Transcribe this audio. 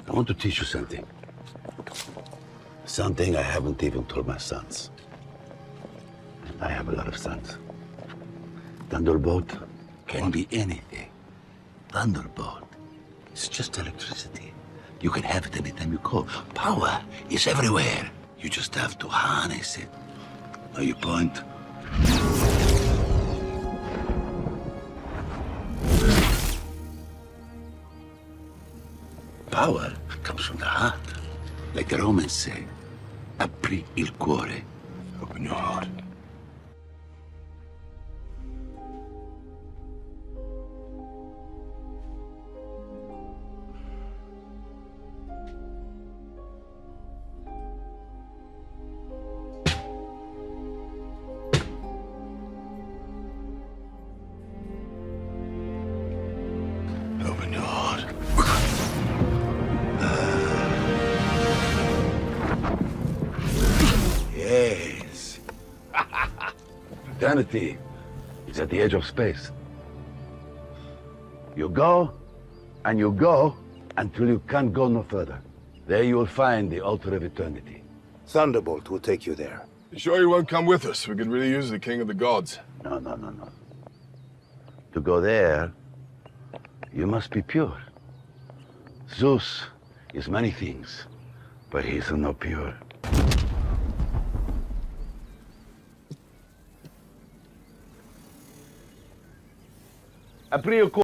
I want to teach you something. Something I haven't even told my sons. And I have a lot of sons. Thunderbolt can be anything. Thunderbolt is just electricity. You can have it anytime you call. Power is everywhere. You just have to harness it. Know your point? Power comes from the heart. Like the Romans say, apri il cuore. Open your heart. Open your heart. Yes. Eternity is at the edge of space. You go, and you go, until you can't go no further. There you will find the altar of eternity. Thunderbolt will take you there. You sure you won't come with us? We could really use the King of the Gods. No. To go there, you must be pure. Zeus is many things, but he's not pure. Apri il cuore.